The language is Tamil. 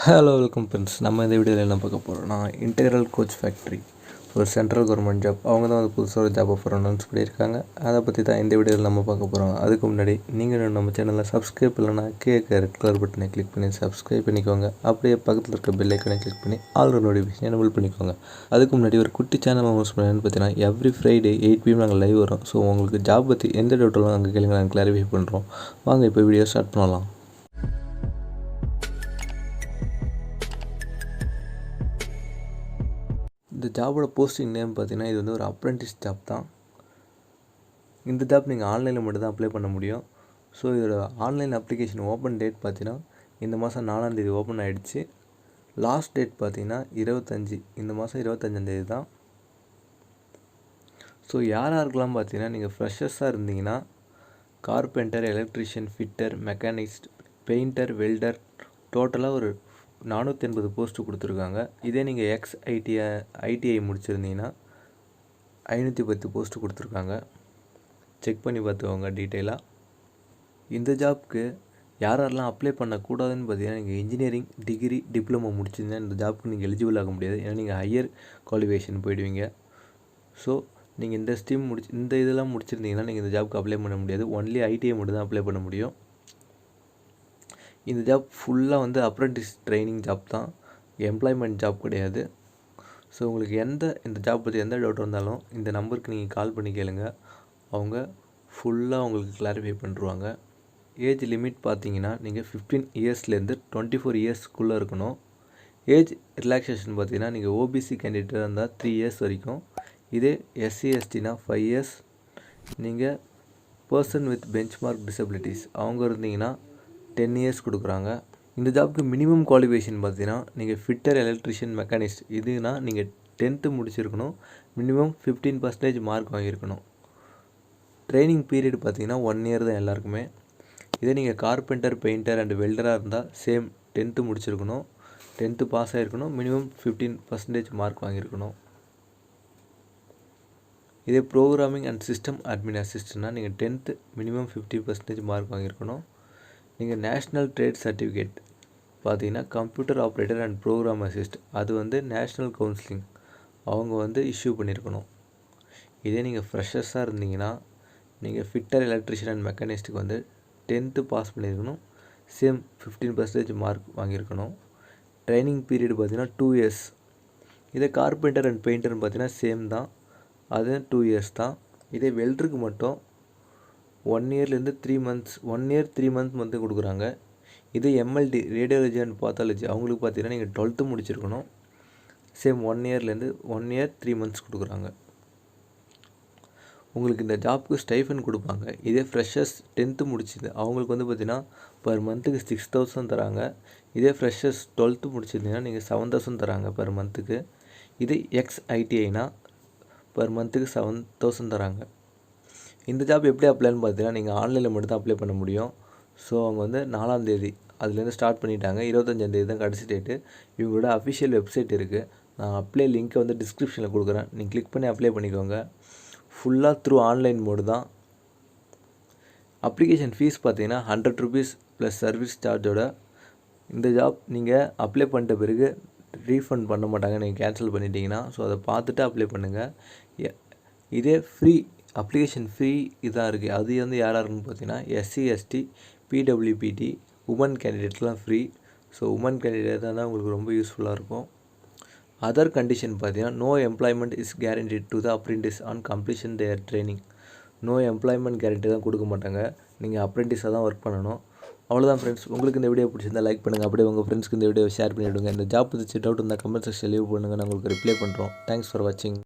Hello welcome friends. நம்ம இந்த வீடியோவில் என்ன பார்க்க போகிறோம்னா, இன்டெக்ரல் கோச் ஃபேக்ட்ரி ஒரு சென்ட்ரல் கவர்மெண்ட் ஜாப். அவங்க தான் வந்து புதுசாக ஒரு ஜாப் ஆஃபர் அனௌன்ஸ் பண்ணியிருக்காங்க. அதை பற்றி தான் இந்த வீடியோவில் நம்ம பார்க்க போகிறோம். அதுக்கு முன்னாடி நீங்கள் நம்ம சேனலில் சப்ஸ்கிரைப் இல்லைனா ரெட் கலர் பட்டனை கிளிக் பண்ணி சப்ஸ்கிரைப் பண்ணிக்கோங்க. அப்படியே பக்கத்தில் இருக்க பெல் ஐக்கனை கிளிக் பண்ணி ஆல் நோட்டிஃபிகேஷன் எனபிள் பண்ணிக்கோங்க. அதுக்கு முன்னாடி ஒரு குட்டி சேனல் அனௌன்ஸ் பண்ணேன்னு பார்த்தீங்கன்னா, எவ்ரி ஃப்ரைடே 8 PM நாங்கள் லைவ் வரோம். ஸோ உங்களுக்கு ஜாப் பற்றி எந்த டவுட்டெல்லாம் அங்கே கேளுங்க, நாங்கள் கிளாரிஃபை பண்ணுறோம். வாங்க இப்போ வீடியோ ஸ்டார்ட் பண்ணலாம். இந்த ஜாபோட போஸ்டிங் நேம் பார்த்தீங்கன்னா, இது வந்து ஒரு அப்ரெண்டிஸ் ஜாப் தான். இந்த ஜாப் நீங்கள் ஆன்லைனில் மட்டும் தான் அப்ளை பண்ண முடியும். ஸோ இதோட ஆன்லைன் அப்ளிகேஷன் ஓப்பன் டேட் பார்த்தீங்கன்னா, இந்த மாதம் 4ஆம் தேதி ஓப்பன் ஆகிடுச்சு. லாஸ்ட் டேட் பார்த்தீங்கன்னா 25, இந்த மாதம் 25ஆம் தேதி தான். ஸோ யாருக்கெல்லாம் பார்த்தீங்கன்னா, நீங்கள் ஃப்ரெஷர்ஸாக இருந்தீங்கன்னா carpenter, electrician, fitter, machinist, painter, welder, டோட்டலாக ஒரு 480 போஸ்ட்டு கொடுத்துருக்காங்க. இதே நீங்கள் ஐடிஐ முடிச்சிருந்தீங்கன்னா 510 போஸ்ட்டு கொடுத்துருக்காங்க. செக் பண்ணி பார்த்துக்கோங்க டீட்டெயிலாக. இந்த ஜாப்க்கு யாரெல்லாம் அப்ளை பண்ணக்கூடாதுன்னு பார்த்தீங்கன்னா, நீங்கள் இன்ஜினியரிங் டிகிரி டிப்ளமோ முடிச்சிருந்தீங்கன்னா இந்த ஜாப்க்கு நீங்கள் எலிஜிபிள் ஆக முடியாது. ஏன்னா நீங்கள் ஹையர் குவாலிஃபிகேஷன் போயிடுவீங்க. ஸோ நீங்கள் இந்த இதெல்லாம் முடிச்சிருந்தீங்கன்னா நீங்கள் இந்த ஜாப்க்கு அப்ளை பண்ண முடியாது. ஒன்லி ஐடிஐ மட்டும் தான் அப்ளை பண்ண முடியும். இந்த ஜாப் ஃபுல்லாக வந்து அப்ரெண்டிஸ் ட்ரைனிங் ஜாப் தான், எம்ப்ளாய்மெண்ட் ஜாப் கிடையாது. ஸோ உங்களுக்கு இந்த ஜாப் பற்றி எந்த டவுட் இருந்தாலும் இந்த நம்பருக்கு நீங்கள் கால் பண்ணி கேளுங்க. அவங்க ஃபுல்லாக உங்களுக்கு கிளாரிஃபை பண்ணிடுவாங்க. ஏஜ் லிமிட் பார்த்தீங்கன்னா, நீங்கள் 15 இயர்ஸ்லேருந்து 24 இயர்ஸ்க்குள்ளே இருக்கணும். ஏஜ் ரிலாக்ஸேஷன் பார்த்தீங்கன்னா, நீங்கள் ஓபிசி கேண்டிடேட்டாக இருந்தால் 3 இயர்ஸ் வரைக்கும். இதே எஸ்சி எஸ்டினா 5 இயர்ஸ். நீங்கள் பர்சன் வித் பெஞ்ச்மார்க் டிசபிலிட்டிஸ் அவங்க இருந்தீங்கன்னா 10 இயர்ஸ் கொடுக்குறாங்க. இந்த ஜாப்க்கு மினிமம் குவாலிஃபிகேஷன் பார்த்தீங்கன்னா, நீங்கள் ஃபிட்டர், எலக்ட்ரிஷியன், மெக்கானிஸ்ட் இதுனா நீங்கள் 10th முடிச்சிருக்கணும். மினிமம் 15% மார்க் வாங்கியிருக்கணும். ட்ரைனிங் பீரியட் பார்த்தீங்கன்னா 1 இயர் தான் எல்லாருக்குமே. இதே நீங்கள் கார்பெண்டர், பெயிண்டர் அண்ட் வெல்டராக இருந்தால் சேம் 10th முடிச்சிருக்கணும். 10th பாஸ் ஆகிருக்கணும். மினிமம் 15% மார்க் வாங்கியிருக்கணும். இதே ப்ரோக்ராமிங் அண்ட் சிஸ்டம் அட்மின் அசிஸ்டன்ட்னா நீங்கள் 10th மினிமம் 50% மார்க் வாங்கியிருக்கணும். நீங்கள் நேஷ்னல் ட்ரேட் சர்டிஃபிகேட் பார்த்தீங்கன்னா, computer operator and program assist அது வந்து நேஷ்னல் கவுன்சிலிங் அவங்க வந்து இஷ்யூ பண்ணியிருக்கணும். இதே நீங்கள் ஃப்ரெஷர்ஸாக இருந்தீங்கன்னா நீங்கள் ஃபிட்டர், எலக்ட்ரிஷியன் அண்ட் மெக்கானிஸ்ட்டுக்கு வந்து 10th பாஸ் பண்ணியிருக்கணும். சேம் 15% மார்க் வாங்கியிருக்கணும். ட்ரைனிங் பீரியட் பார்த்தீங்கன்னா 2 இயர்ஸ். இதே கார்பெண்டர் அண்ட் பெயிண்டர்னு பார்த்தீங்கன்னா சேம் தான், அது 2 இயர்ஸ் தான். இதே வெல்டருக்கு மட்டும் 1 இயர்லேருந்து 3 மந்த்ஸ் 1 இயர் 3 மந்த் வந்து கொடுக்குறாங்க. இது எம்எல்டி ரேடியாலஜி அண்ட் பாத்தாலஜி அவங்களுக்கு பார்த்தீங்கன்னா நீங்கள் 12th முடிச்சிருக்கணும். சேம் 1 இயர்லேருந்து 1 இயர் 3 மந்த்ஸ் கொடுக்குறாங்க. உங்களுக்கு இந்த ஜாப்புக்கு ஸ்டைஃபன் கொடுப்பாங்க. இதே ஃப்ரெஷர்ஸ் 10th முடிச்சிது அவங்களுக்கு வந்து பார்த்தீங்கன்னா பர் மந்த்துக்கு 6000 தராங்க. இதே ஃப்ரெஷர்ஸ் 12th முடிச்சிருந்தீங்கன்னா நீங்கள் 7000 தராங்க பர் மந்த்துக்கு. இது ஐடிஐனா பர் மந்த்துக்கு 7000 தராங்க. இந்த ஜாப் எப்படி அப்ளைன்னு பார்த்தீங்கன்னா, நீங்கள் ஆன்லைனில் மட்டும் தான் அப்ளை பண்ண முடியும். ஸோ அவங்க வந்து 4ஆம் தேதி அதுலேருந்து ஸ்டார்ட் பண்ணிட்டாங்க. 25ஆம் தேதி தான் கடைசி டேட்டு. இவங்களோட அஃபிஷியல் வெப்சைட் இருக்குது. நான் அப்ளை லிங்க்கை வந்து டிஸ்கிரிப்ஷனில் கொடுக்குறேன். நீங்கள் கிளிக் பண்ணி அப்ளை பண்ணிக்கோங்க. ஃபுல்லாக த்ரூ ஆன்லைன் மோடு தான். அப்ளிகேஷன் ஃபீஸ் பார்த்தீங்கன்னா 100 rupees ப்ளஸ் சர்வீஸ் சார்ஜோட. இந்த ஜாப் நீங்கள் அப்ளை பண்ணிட்ட பிறகு ரீஃபண்ட் பண்ண மாட்டாங்க நீங்கள் கேன்சல் பண்ணிட்டீங்கன்னா. ஸோ அதை பார்த்துட்டு அப்ளை பண்ணுங்கள். இதே ஃப்ரீ அப்ளிகேஷன் ஃப்ரீ இதாக இருக்குது. அது வந்து யாராருன்னு பார்த்தீங்கன்னா எஸ்சி எஸ்டி பிடபிள்யூபிடி உமன் கேண்டிடேட்லாம் ஃப்ரீ. ஸோ உமன் கேண்டிடேட் தான் உங்களுக்கு ரொம்ப யூஸ்ஃபுல்லாக இருக்கும். அதர் கண்டிஷன் பார்த்தீங்கன்னா, no employment is guaranteed to the apprentice on completion their training. No employment guarantee தான் கொடுக்க மாட்டாங்க. நீங்கள் அப்ரெண்டிஸாக தான் ஒர்க் பண்ணணும். அவ்வளோதான் ஃப்ரெண்ட்ஸ். உங்களுக்கு இந்த வீடியோ பிடிச்சிருந்தால் லைக் பண்ணுங்கள். அப்படியே உங்கள் ஃப்ரெண்ட்ஸ்க்கு இந்த வீடியோ ஷேர் பண்ணிவிடுங்க. இந்த ஜாப் பற்றி டவுட் இருந்தால் கமெண்ட் செக்ஷன் லீவ் பண்ணுங்கள். நான் உங்களுக்கு ரிப்ளை பண்ணுறோம். தேங்க்ஸ் ஃபார் வாட்சிங்.